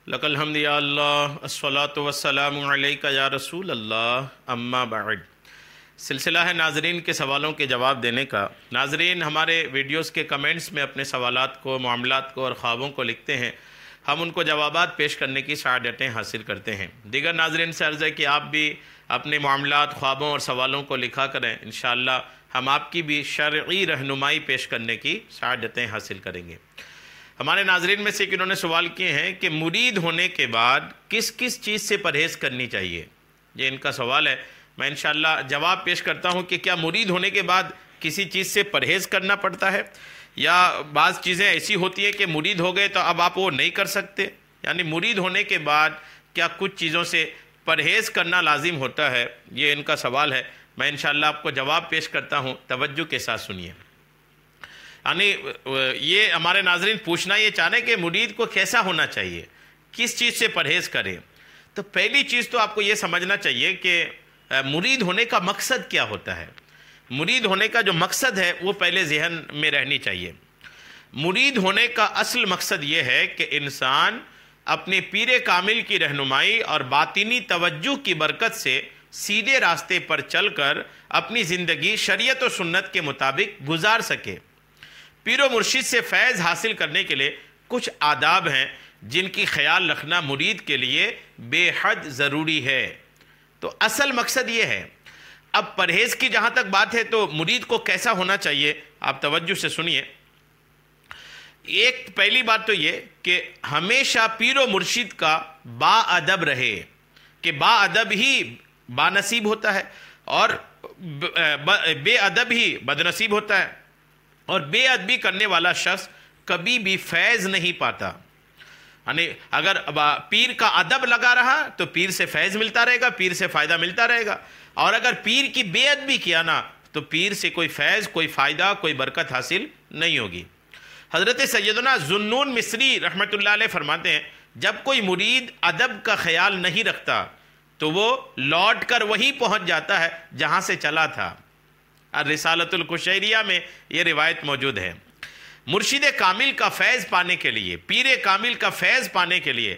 لک الحمد یا اللہ الصلاۃ والسلام علیک یا رسول اللہ اما بعد۔ سلسلہ ہے ناظرین کے سوالوں کے جواب دینے کا۔ ناظرین ہمارے ویڈیوز کے کمنٹس میں اپنے سوالات کو، معاملات کو اور خوابوں کو لکھتے ہیں، ہم ان کو جوابات پیش کرنے کی سعادتیں حاصل کرتے ہیں۔ دیگر ناظرین سے عرض ہے کہ آپ بھی اپنے معاملات، خوابوں اور سوالوں کو لکھا کریں، انشاءاللہ ہم آپ کی بھی شرعی رہنمائی پیش کرنے کی سعادتیں حاصل کریں گے۔ ہمارے ناظرین میں سے انہوں نے سوال کیے ہیں کہ مرید ہونے کے بعد کس کس چیز سے پرہیز کرنی چاہیے، یہ ان کا سوال ہے۔ میں انشاءاللہ جواب پیش کرتا ہوں کہ کیا مرید ہونے کے بعد کسی چیز سے پرہیز کرنا پڑتا ہے، یا بعض چیزیں ایسی ہوتی ہیں کہ مرید ہو گئے تو اب آپ وہ نہیں کر سکتے، یعنی مرید ہونے کے بعد کیا کچھ چیزوں سے پرہیز کرنا لازم ہوتا ہے، یہ ان کا سوال ہے۔ میں انشاءاللہ آپ کو جواب پیش کرتا ہوں، توجہ کے ساتھ سنیے۔ یعنی یہ ہمارے ناظرین پوچھنا یہ چاہنے کہ مرید کو کیسا ہونا چاہیے، کس چیز سے پرہیز کرے۔ تو پہلی چیز تو آپ کو یہ سمجھنا چاہیے کہ مرید ہونے کا مقصد کیا ہوتا ہے۔ مرید ہونے کا جو مقصد ہے وہ پہلے ذہن میں رہنی چاہیے۔ مرید ہونے کا اصل مقصد یہ ہے کہ انسان اپنے پیر کامل کی رہنمائی اور باطنی توجہ کی برکت سے سیدھے راستے پر چل کر اپنی زندگی شریعت و سنت کے مطابق گزار سکے۔ پیر و مرشد سے فیض حاصل کرنے کے لیے کچھ آداب ہیں جن کی خیال رکھنا مرید کے لیے بے حد ضروری ہے۔ تو اصل مقصد یہ ہے۔ اب پرہیز کی جہاں تک بات ہے تو مرید کو کیسا ہونا چاہیے، آپ توجہ سے سنیے۔ ایک پہلی بات تو یہ کہ ہمیشہ پیر و مرشد کا با ادب رہے، کہ با ادب ہی با نصیب ہوتا ہے اور بے ادب ہی بد نصیب ہوتا ہے، اور بے ادبی کرنے والا شخص کبھی بھی فیض نہیں پاتا۔ یعنی اگر پیر کا ادب لگا رہا تو پیر سے فیض ملتا رہے گا، پیر سے فائدہ ملتا رہے گا، اور اگر پیر کی بے ادبی کیا نا تو پیر سے کوئی فیض، کوئی فائدہ، کوئی برکت حاصل نہیں ہوگی۔ حضرت سیدنا ذوالنون مصری رحمۃ اللہ علیہ فرماتے ہیں جب کوئی مرید ادب کا خیال نہیں رکھتا تو وہ لوٹ کر وہیں پہنچ جاتا ہے جہاں سے چلا تھا۔ الرسالۃ القشیریہ میں یہ روایت موجود ہے۔ مرشد کامل کا فیض پانے کے لیے، پیر کامل کا فیض پانے کے لیے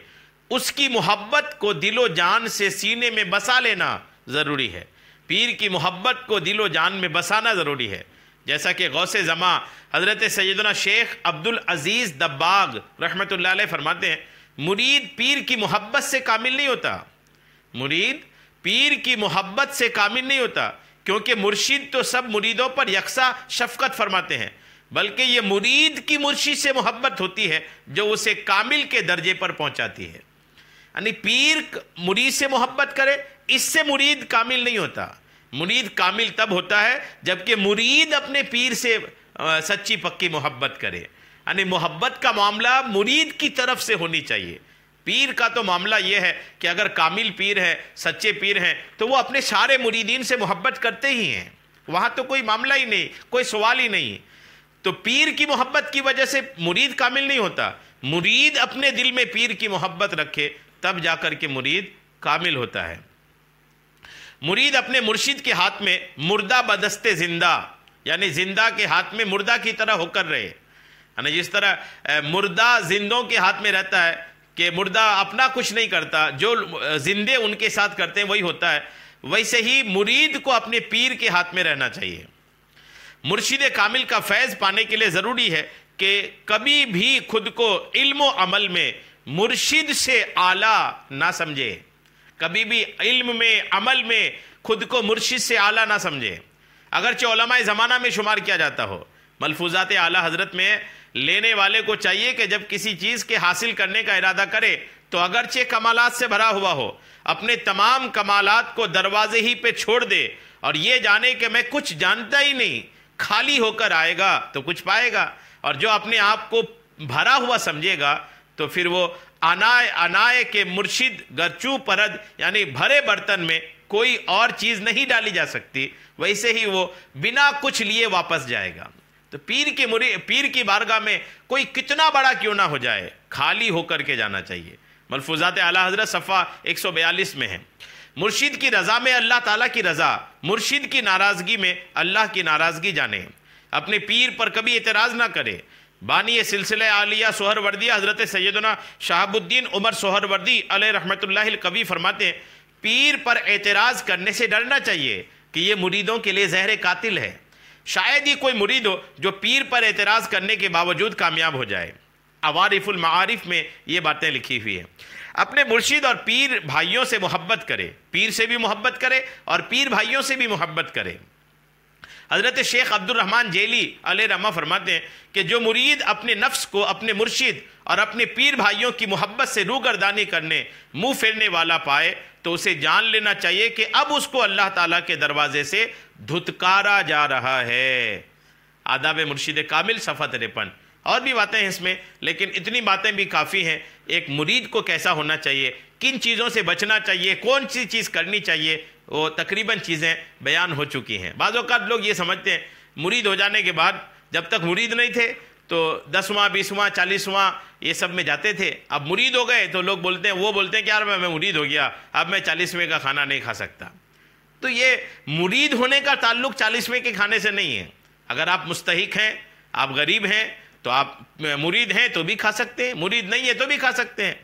اس کی محبت کو دل و جان سے سینے میں بسا لینا ضروری ہے۔ پیر کی محبت کو دل و جان میں بسانا ضروری ہے، جیسا کہ غوث زماں حضرت سیدنا شیخ عبدالعزیز دباغ رحمۃ اللہ علیہ فرماتے ہیں مرید پیر کی محبت سے کامل نہیں ہوتا، مرید پیر کی محبت سے کامل نہیں ہوتا، کیونکہ مرشد تو سب مریدوں پر یکساں شفقت فرماتے ہیں، بلکہ یہ مرید کی مرشد سے محبت ہوتی ہے جو اسے کامل کے درجے پر پہنچاتی ہے۔ یعنی پیر مرید سے محبت کرے، اس سے مرید کامل نہیں ہوتا۔ مرید کامل تب ہوتا ہے جبکہ مرید اپنے پیر سے سچی پکی محبت کرے۔ یعنی محبت کا معاملہ مرید کی طرف سے ہونی چاہیے۔ پیر کا تو معاملہ یہ ہے کہ اگر کامل پیر ہے، سچے پیر ہیں، تو وہ اپنے سارے مریدین سے محبت کرتے ہی ہیں، وہاں تو کوئی معاملہ ہی نہیں، کوئی سوال ہی نہیں۔ تو پیر کی محبت کی وجہ سے مرید کامل نہیں ہوتا، مرید اپنے دل میں پیر کی محبت رکھے تب جا کر کے مرید کامل ہوتا ہے۔ مرید اپنے مرشد کے ہاتھ میں مردہ بدست زندہ، یعنی زندہ کے ہاتھ میں مردہ کی طرح ہو کر رہے، یعنی جس طرح مردہ زندوں کے ہاتھ میں رہتا ہے کہ مردہ اپنا کچھ نہیں کرتا، جو زندے ان کے ساتھ کرتے ہیں وہی ہوتا ہے، ویسے ہی مرید کو اپنے پیر کے ہاتھ میں رہنا چاہیے۔ مرشد کامل کا فیض پانے کے لیے ضروری ہے کہ کبھی بھی خود کو علم و عمل میں مرشد سے اعلیٰ نہ سمجھے، کبھی بھی علم میں، عمل میں خود کو مرشد سے اعلیٰ نہ سمجھے، اگرچہ علماء زمانہ میں شمار کیا جاتا ہو۔ ملفوظات اعلیٰ حضرت میں لینے والے کو چاہیے کہ جب کسی چیز کے حاصل کرنے کا ارادہ کرے تو اگرچہ کمالات سے بھرا ہوا ہو، اپنے تمام کمالات کو دروازے ہی پہ چھوڑ دے اور یہ جانے کہ میں کچھ جانتا ہی نہیں، خالی ہو کر آئے گا تو کچھ پائے گا، اور جو اپنے آپ کو بھرا ہوا سمجھے گا تو پھر وہ انائے کے مرشد گرچو پرد، یعنی بھرے برتن میں کوئی اور چیز نہیں ڈالی جا سکتی، ویسے ہی وہ بنا کچھ لیے واپس جائے گا۔ تو پیر کی بارگاہ میں کوئی کتنا بڑا کیوں نہ ہو جائے، خالی ہو کر کے جانا چاہیے۔ ملفوظات اعلیٰ حضرت صفحہ 142 میں ہے، مرشد کی رضا میں اللہ تعالیٰ کی رضا، مرشد کی ناراضگی میں اللہ کی ناراضگی جانے۔ اپنے پیر پر کبھی اعتراض نہ کرے، بانی سلسلہ عالیہ سہروردی حضرت سیدنا شہاب الدین عمر سہروردی علیہ رحمۃ اللہ القوی فرماتے ہیں پیر پر اعتراض کرنے سے ڈرنا چاہیے کہ یہ مریدوں کے لیے زہر قاتل ہے۔ شاید ہی کوئی مرید ہو جو پیر پر اعتراض کرنے کے باوجود کامیاب ہو جائے۔ عوارف المعارف میں یہ باتیں لکھی ہوئی ہیں۔ اپنے مرشد اور پیر بھائیوں سے محبت کرے، پیر سے بھی محبت کرے اور پیر بھائیوں سے بھی محبت کرے۔ حضرت شیخ عبد الرحمن جیلی علیہ رحمہ فرماتے ہیں کہ جو مرید اپنے نفس کو اپنے مرشد اور اپنے پیر بھائیوں کی محبت سے روگردانی کرنے منہ پھیرنے والا پائے تو اسے جان لینا چاہیے کہ اب اس کو اللہ تعالیٰ کے دروازے سے دھتکارا جا رہا ہے۔ آداب مرشد کامل صفحہ 53۔ اور بھی باتیں ہیں اس میں، لیکن اتنی باتیں بھی کافی ہیں۔ ایک مرید کو کیسا ہونا چاہیے، کن چیزوں سے بچنا چاہیے، کون سی چیز کرنی چاہیے، وہ تقریباً چیزیں بیان ہو چکی ہیں۔ بعض اوقات لوگ یہ سمجھتے ہیں مرید ہو جانے کے بعد، جب تک مرید نہیں تھے تو 10واں 20واں 40واں یہ سب میں جاتے تھے، اب مرید ہو گئے تو لوگ بولتے ہیں، وہ بولتے ہیں کہ یار میں مرید ہو گیا، اب میں 40ویں کا کھانا نہیں کھا سکتا۔ تو یہ مرید ہونے کا تعلق 40ویں کے کھانے سے نہیں ہے۔ اگر آپ مستحق ہیں، آپ غریب ہیں تو آپ مرید ہیں تو بھی کھا سکتے ہیں، مرید نہیں ہے تو بھی کھا سکتے ہیں۔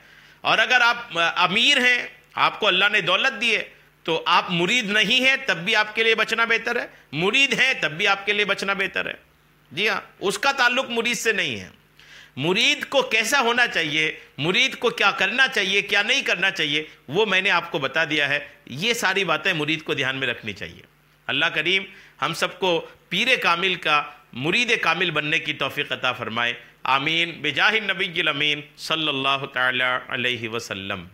اور اگر آپ امیر ہیں، آپ کو اللہ نے دولت دی ہے، تو آپ مرید نہیں ہیں تب بھی آپ کے لیے بچنا بہتر ہے، مرید ہیں تب بھی آپ کے لیے بچنا بہتر ہے۔ جی ہاں، اس کا تعلق مرید سے نہیں ہے۔ مرید کو کیسا ہونا چاہیے، مرید کو کیا کرنا چاہیے، کیا نہیں کرنا چاہیے، وہ میں نے آپ کو بتا دیا ہے۔ یہ ساری باتیں مرید کو دھیان میں رکھنی چاہیے۔ اللہ کریم ہم سب کو پیر کامل کا مرید کامل بننے کی توفیق عطا فرمائے۔ آمین بجاہ النبی الامین صلی اللہ تعالی علیہ وسلم۔